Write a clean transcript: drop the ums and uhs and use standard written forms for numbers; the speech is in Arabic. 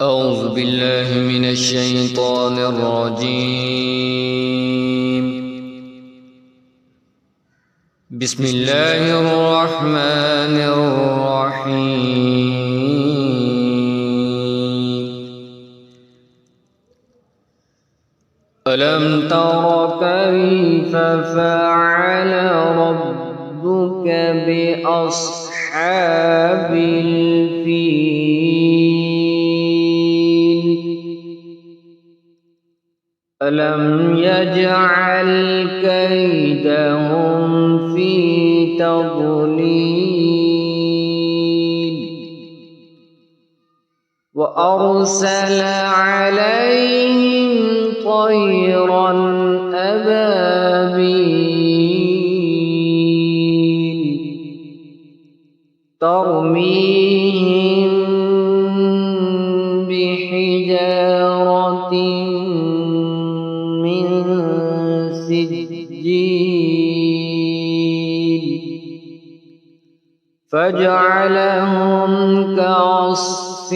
أعوذ بالله من الشيطان الرجيم. بسم الله الرحمن الرحيم. ألم تر كيف فعل ربك بأصحاب الفيل؟ ألم يجعل كيدهم في تضليل وأرسل عليهم طيرا أبابيل ترميهم بحجارة من سجيل فجعلهم كعصف